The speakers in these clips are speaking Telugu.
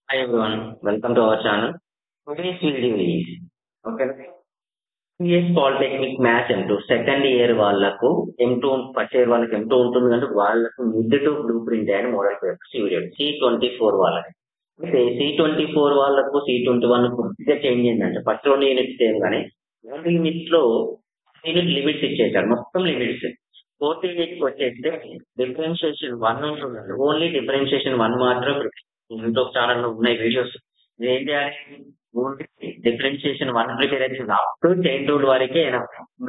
Hi everyone, welcome to our channel. Today's video is okay. CS polytechnic maths M2 second year వాళ్ళకు M2 ఫస్ట్ ఇయర్ వాళ్ళకి M2 ఉంటుంది అంటే వాళ్ళకు mid to blue print and model papers period C24 వాళ్ళకి. అయితే C24 వాళ్ళకు C21 పూర్తిగా చేంజ్ అయిందంటే ఫస్ట్ 2 యూనిట్స్ సేమ్ కానీ 1 యూనిట్ లో యూనిట్ లిమిట్స్ ఇచ్చేసారు, మొత్తం లిమిట్స్. ఫోర్త్ యూనిట్ కి వచ్చేస్తే డిఫరెన్షియేషన్ 1 ఉంటుందండి, ఓన్లీ డిఫరెన్షియేషన్ 1 మాత్రం. యూట్యూబ్ ఛానల్లో ఉన్నాయి వీడియోస్. ఏం చేయాలి, డిఫరెన్షియేషన్ 1 ప్రిపేర్ అయితే అప్ టు చైన్ రూల్ వరకే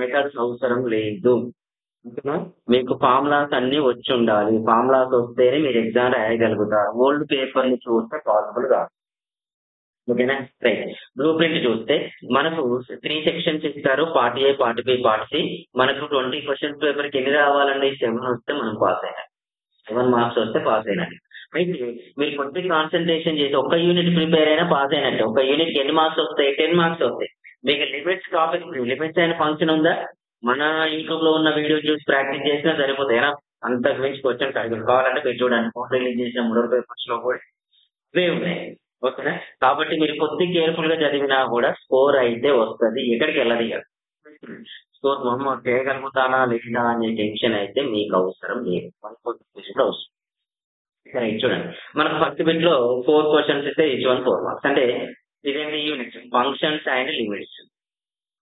మెథడ్స్ అవసరం లేదు. ఓకేనా? మీకు ఫార్ములాస్ అన్ని వచ్చి ఉండాలి, ఫార్ములాస్ వస్తేనే మీరు ఎగ్జామ్ రాయగలుగుతారు. ఓల్డ్ పేపర్ ని చూస్తే పాసిబుల్ కాదు. ఓకేనా? రైట్. బ్లూ ప్రింట్ చూస్తే మనకు 3 సెక్షన్స్ ఇస్తారు, part A, part B, part C. మనకు 20 క్వశ్చన్స్ పేపర్ కి ఎన్ని రావాలండి? 7 వస్తే మనం పాస్ అయినట్టు, 7 మార్క్స్ వస్తే పాస్ అయినట్టు. అయితే మీరు కొద్దిగా కాన్సన్ట్రేషన్ చేసి ఒక్క యూనిట్ ప్రిపేర్ అయినా పాస్ అయినట్టు. ఒక యూనిట్ కి ఎన్ని మార్క్స్ వస్తాయి? 10 మార్క్స్ వస్తాయి. మీకు లిమిట్స్ టాపిక్, లిమిట్స్ అయిన ఫంక్షన్ ఉందా? మన యూట్యూబ్ లో ఉన్న వీడియో చూసి ప్రాక్టీస్ చేసినా సరిపోతాయి. అంతకు మించి క్వశ్చన్స్ అడుగుతారు. కావాలంటే మీరు చూడండి, ఫోన్ రిలీజ్ చేసిన 3 పేపర్స్ లో కూడా ఇవే ఉన్నాయి. ఓకేనా? కాబట్టి మీరు కొద్దిగా కేర్ఫుల్ గా చదివినా కూడా స్కోర్ అయితే వస్తుంది, ఎక్కడికి వెళ్ళదు. ఇక స్కోర్ చేయగలుగుతానా లేదా అనే టెన్షన్ అయితే మీకు అవసరం లేదు. కూడా అవసరం. రైట్, చూడండి. మనకు ఫస్ట్ బిట్ లో 4 క్వశ్చన్స్ ఇస్తే ఈచ్ 1 4 మార్క్స్. అంటే ఇదేంటి? Units functions and limits.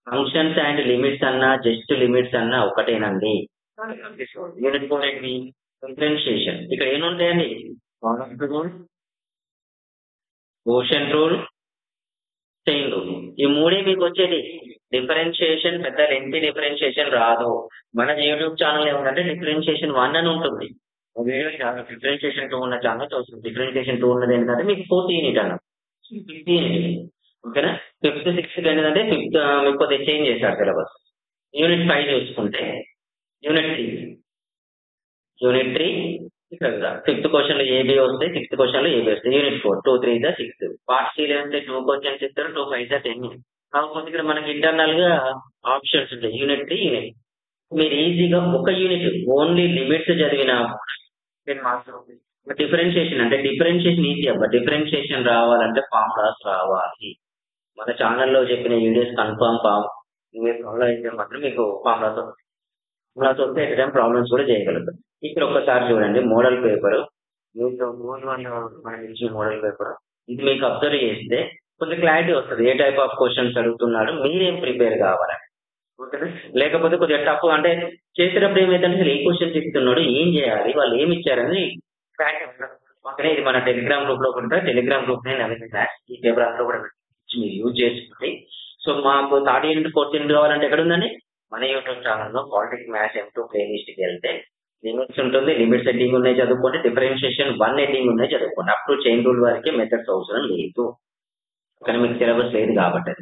Functions and limits అన్నా జస్ట్ లిమిట్స్ అన్నా ఒకటేనండి. యూనిట్ 4 ఏంటి? డిఫరెన్షియేషన్. ఇక్కడ ఏముంటాయండి? Product rule, quotient rule, chain rule. ఈ మూడే మీకు వచ్చేది. డిఫరెన్షియేషన్ పెద్ద లెంతీ డిఫరెన్షియేషన్ రాదు. మన యూట్యూబ్ ఛానల్ ఏముందంటే డిఫరెన్షియేషన్ 1 అని ఉంటుంది. వీడియో డిఫరెన్షియేషన్ 2 ఉన్న ఛానల్ చూస్తుంది. డిఫరెన్షియేషన్ 2 ఉన్నది ఏంటంటే మీకు 4th యూనిట్ అన్న, 5th యూనిట్. ఓకేనా? 5th 6th ఏంటంటే 5th మీకు కొద్దిగా చేంజ్ చేశారు సిలబస్. యూనిట్ 5 చూసుకుంటే యూనిట్ 3 ఇక్కడ 5th క్వశ్చన్ లో ఏబి వస్తాయి, 6th క్వశ్చన్ లో ఏబి వస్తాయి. యూనిట్ 4 2 3 6. పార్ట్ సి లేదంటే 2 క్వశ్చన్స్ ఇస్తారు, 2 5 10. కాకపోతే ఇక్కడ మనకి ఇంటర్నల్ గా ఆప్షన్స్ ఉంటాయి. యూనిట్ 3 యూనిట్ మీరు ఈజీగా ఒక యూనిట్ ఓన్లీ లిమిట్స్ చదివినా 10 మార్క్స్ అవుతుంది. డిఫరెన్షియేషన్ అంటే డిఫరెన్షియేషన్ ఈజీ అబ్బా. డిఫరెన్షియేషన్ రావాలంటే ఫార్ములాస్ రావాలి. మన ఛానల్లో చెప్పిన వీడియోస్ కన్ఫర్మ్ మీరు ఫాలో అయితే మాత్రం మీకు ఫార్ములాస్ వస్తే ఎగ్జామ్ ప్రాబ్లమ్స్ కూడా చేయగలుగుతారు. ఇక్కడ ఒక్కసారి చూడండి మోడల్ పేపర్, మీకు మోడల్ పేపర్ ఇది మీకు అబ్జర్వ్ చేస్తే కొంచెం క్లారిటీ వస్తుంది. ఏ టైప్ ఆఫ్ క్వశ్చన్స్ అడుగుతున్నాడు, మీరేం ప్రిపేర్ కావాలని. ఓకేనా? లేకపోతే కొద్దిగా టఫ్ అంటే చేసేటప్పుడు ఏమైందంటే ఏ క్వశ్చన్స్ ఇస్తున్నాడు, ఏం చేయాలి, వాళ్ళు ఏమి ఇచ్చారని క్లారిటీ ఉండదు. ఓకేనా? ఇది మన టెలిగ్రామ్ గ్రూప్ లో కూడా, టెలిగ్రామ్ గ్రూప్ నేను ఈ పేపర్ అందులో కూడా మీరు యూజ్ చేసుకుంటే. సో మాకు 3rd యూనిట్ 4th యూనిట్ కావాలంటే ఎక్కడ ఉందండి? మన యూట్యూబ్ ఛానల్లో పాలిటిక్స్ మ్యాథ్స్ M2 ప్లేలిస్ట్ కి వెళ్తే లిమిట్స్ ఉంటుంది, లిమిట్స్ హెడ్డింగ్ ఉన్నాయి చదువుకోండి. డిఫరెన్షియేషన్ 1 హెడ్డింగ్ ఉన్నాయి చదువుకోండి. అప్ టు చైన్ రూల్ వరకే మెథడ్స్ అవసరం లేదు, కానీ మీకు సిలబస్ లేదు కాబట్టి.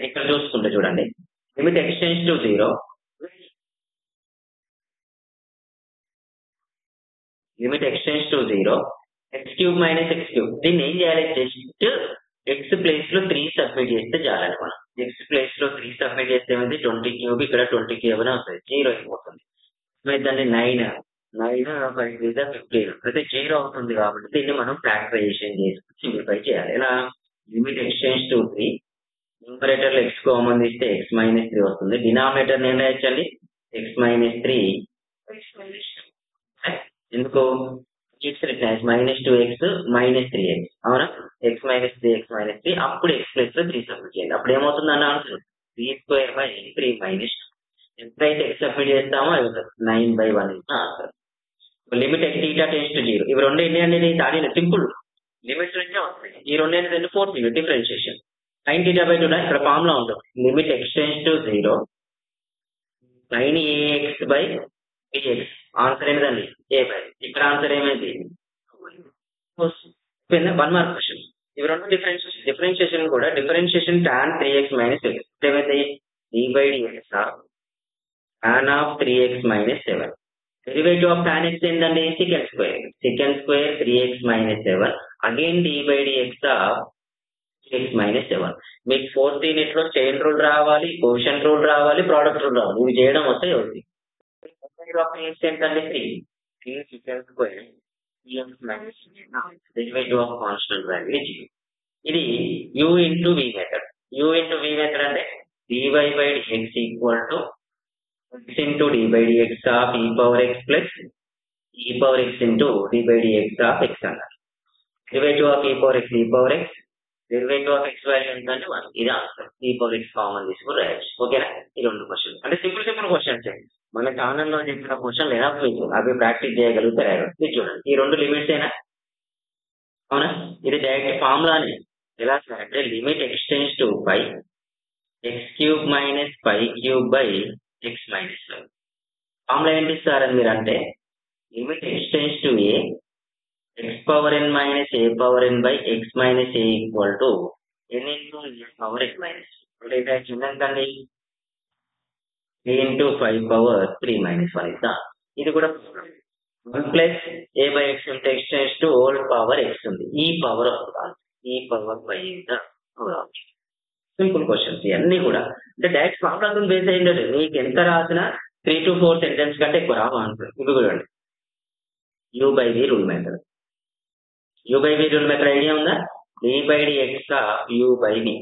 ఇక్కడ చూసుకుంటే చూడండి, limit extends to 0, limit extends to 0, x³ - x³. దీన్ని ఏం చేయాలి? జస్ట్ x ప్లేస్ లో 3 సబ్మిట్ చేస్తే చాలండి. మనం x ప్లేస్ లో 3 సబ్మిట్ చేస్తే ఏమైంది? 20³ ఇక్కడ 20³ అని వస్తుంది, 0 అయిపోతుంది. ఏమైందండి? 9 5 15 అయితే 0 అవుతుంది. కాబట్టి దీన్ని మనం ఫ్యాక్టరైజేషన్ చేసి సింప్లిఫై చేయాలి. ఎలా? లిమిట్ ఎక్స్టెండ్స్ టు 3, న్యూమరేటర్ లో x కామన్ తీస్తే x - 3 వస్తుంది. డినామినేటర్ ఏం రాయొచ్చండి? x - 3. ఎందుకు? -2x -3x. అవునా? x - 3x - 3. అప్పుడు x ప్లస్ లో 3 సబ్మిట్ చేయండి. అప్పుడు ఏమవుతుంది అన్న ఆన్సర్? 3² 3 - ఎప్పుడైతే x సబ్మిట్ చేస్తామో 9/1 ఆన్సర్. లిమిట్ θ → 0. ఇవి రెండు ఎన్ని అనేది దాని సింపుల్ లిమిట్స్ నుంచే వస్తాయి. ఈ రెండు అనేది 4th యూనిట్ డిఫరెన్షియేషన్. sin θ/2 ఇక్కడ ఫార్ములా ఉంటుంది. Limit extends to 0 sin ax/bx. Answer ఏంటండి? a. ఇక్కడ ఆన్సర్ ఏమైంది? 1 మార్క్ క్వశ్చన్. ఇవి రెండు డిఫరెన్షియేషన్ కూడా డిఫరెన్షియేషన్ tan 3x - x ఏమైంది? d/dx tan of 3x - 7. Derivative of tan x ఏంటండి? sec² 3x - 7. Again d/dx of 3x - 7. మీకు 4th యూనిట్ లో చైన్ రూల్ రావాలి, కోషంట్ రూల్ రావాలి, ప్రోడక్ట్ రూల్ రావాలి. ఇవి చేయడం వస్తే అవుతుంది. ఏంటండి? 3 sec². EF minus derivative of constant value is u. ఇది u into v method. u into v method అంటే dy by dx equal to x into d by dx of e power x plus e power x into d by dx of x అన్నారు. Derivative of e power x, derivative of x value ఎంతంటే 1. ఇది answer. e power x common తీసుకుని రాయొచ్చు. ఓకేనా? ఈ రెండు క్వశ్చన్స్ అంటే సింపుల్ క్వశ్చన్స్. మన ఛానల్లో చెప్పిన క్వశ్చన్ లేదా అవి ప్రాక్టీస్ చేయగలుగుతారు. ఇది చూడండి, ఈ రెండు లిమిట్స్ ఏనా? అవునా? ఇది డైరెక్ట్ ఫార్ములానే. ఎలా సార్ అంటే limit extends to pi x cube minus pi cube by x minus 5. Formula ఏంటి సార్ అని మీరు అంటే limit extends to a x power n minus a power n by x minus a equal to n into a power x minus అంటే చిన్నండి ఏ ఇంటూ 5 పవర్ 3 మైనస్ 1 ఇద్దా. ఇది కూడా 1 plus a by x into extends to whole power x ఉంది. ఈ పవర్ వస్తుంది. ఈ పవర్ బై సింపుల్ క్వశ్చన్స్ ఇవన్నీ కూడా అంటే డైరెక్ట్ ఫార్ములా బేస్ అయ్యింది. మీకు ఎంత రాసినా 3 to 4 సెంటెన్స్ కంటే ఎక్కువ రావు ఆన్సర్. ఇవి కూడా u by v rule method. U by v rule method idea ఉందా? D by d x u by v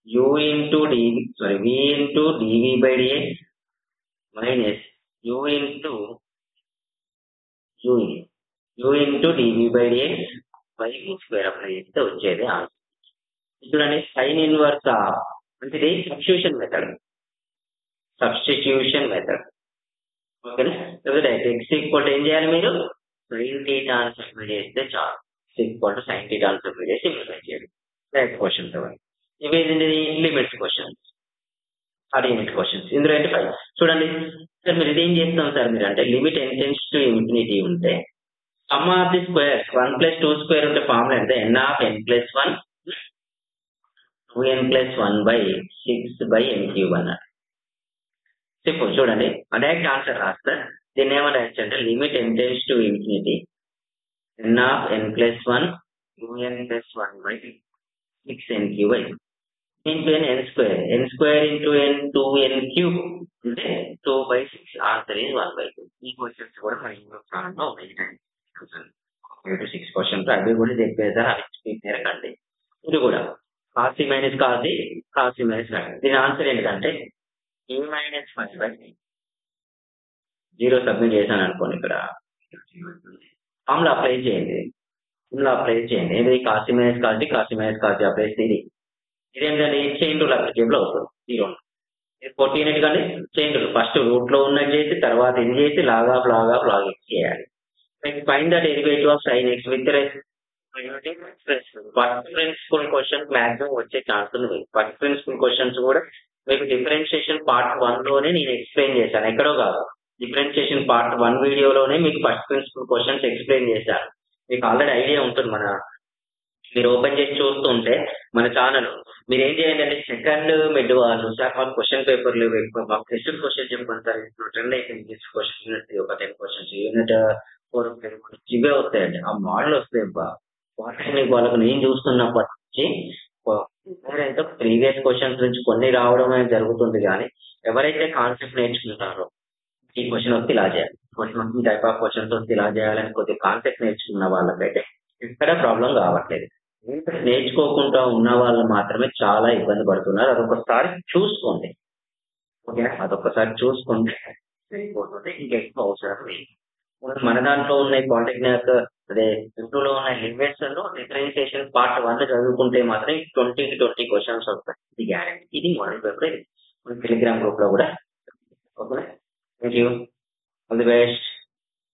u into d v v into d v by d x minus u into u into d v by d x by v square apply చేస్తే వచ్చేది ఆన్సర్. చూడండి సైన్ ఇన్వర్స్ అంటే ఇది సబ్స్టిట్యూషన్ మెథడ్. ఓకేనా? ఎక్స్ ఈక్వల్ ఏం చేయాలి మీరు సైన్ థీటా అని సబ్స్టిట్యూట్ చేస్తే చాలు. ఈక్వల్ టు సైన్ థీటా అని సబ్స్టిట్యూట్ చేసి సింప్లిఫై చేయాలి. డైరెక్ట్ క్వశ్చన్స్ ఇవి లిమిట్స్ క్వశ్చన్స్, లిమిట్ క్వశ్చన్స్. ఇందులో ఏంటి 5 చూడండి సార్ మీరు ఇదేం చేస్తాం సార్ మీరు అంటే limit n tends to infinity ఉంటే sum of the squares 1 + 2 square ఉంటే ఫార్ములా అంటే n of n + 1 2n + 1 by 6/n³ అన్నాడు. సింపుల్ చూడండి డైరెక్ట్ ఆన్సర్ రాస్తా. దీన్ని ఏమన్నా అంటే limit n tends to infinity n of n + 1 2n + 1 by 6n³ into n square into n 2n³ అంటే 2/6 ఆన్సర్ is 1/2. ఈ క్వశ్చన్స్ కూడా మనం 6 క్వశ్చన్స్ అవి కూడా చెప్పేసారు. అవి తిరగండి. ఇది కూడా కాసి మైనస్ కాసి దీని ఆన్సర్ ఏంటంటే ఏ మైనస్ 5/0 సబ్మిట్ చేశాను అనుకోండి. ఇక్కడ ఫార్ములా అప్లై చేయండి. ఇది కాసి మైనస్ కాసి అప్లై చేస్తే ఇదేంటంటే చైన్ రూల్ అప్లికేబుల్ అవుతుంది. 0 ఇది 14 కానీ చైన్ రూల్ ఫస్ట్ రూట్ లో ఉన్నది చేసి తర్వాత ఇది చేసి లాగ్ ఆఫ్ ఎక్స్ చేయాలి. Find the derivative of sine x with first principle question maximum వచ్చే ఛాన్స్ ఉంది. ఫస్ట్ ప్రిన్సిపల్ క్వశ్చన్స్ కూడా మీకు డిఫరెన్షియేషన్ పార్ట్ 1 లోనే నేను ఎక్స్ప్లెయిన్ చేశాను. ఎక్కడో కాదు, డిఫరెన్షియేషన్ పార్ట్ 1 వీడియోలోనే మీకు ఫస్ట్ ప్రిన్సిపల్ క్వశ్చన్స్ ఎక్స్ప్లెయిన్ చేశాను. మీకు ఆల్రెడీ ఐడియా ఉంటుంది. మీరు ఓపెన్ చేసి చూస్తుంటే మన ఛానల్ మీరు ఏం చేయండి అంటే సెకండ్ మిడ్ వాళ్ళు సార్ మాకు క్వశ్చన్ పేపర్లు మాకు టెస్ట్ క్వశ్చన్ చెప్పండి సార్. ట్రెండ్ అయిపోయింది టెస్ట్ క్వశ్చన్ ఒక 10 క్వశ్చన్స్ యూనిట్ 4 ఇవే వస్తాయండి. ఆ మోడల్ వస్తాయి. వాళ్ళకు నేను చూస్తున్నప్పటి నుంచి ఎవరైతే ప్రీవియస్ క్వశ్చన్స్ నుంచి కొన్ని రావడం అనేది జరుగుతుంది. కానీ ఎవరైతే కాన్సెప్ట్ నేర్చుకుంటారో ఈ క్వశ్చన్ వస్తే ఇలా చేయాలి, క్వశ్చన్ టైప్ ఆఫ్ క్వశ్చన్స్ వస్తే ఇలా చేయాలని కొద్దిగా కాన్సెప్ట్ నేర్చుకున్న వాళ్ళకైతే ఎక్కడ ప్రాబ్లం కావట్లేదు. నేర్చుకోకుండా ఉన్న వాళ్ళు మాత్రమే చాలా ఇబ్బంది పడుతున్నారు. అదొకసారి చూసుకోండి. ఓకేనా? అదొకసారి చూసుకుంటే సరిపోతుంది. ఇంకా ఎక్కువ అవసరం లేదు. మన దాంట్లో ఉన్న పాలిటెక్నిక్ అదే ఇంట్లో ఉన్న లిమిట్స్ లో డిఫరెన్షియేషన్ పార్ట్ 1 చదువుకుంటే మాత్రం 20 to 20 క్వశ్చన్స్ వస్తాయి. ఇది గ్యారెంటీ. ఇది మోడల్ పేపర్. ఇది టెలిగ్రామ్ గ్రూప్ లో కూడా. Okay, thank you, all the best.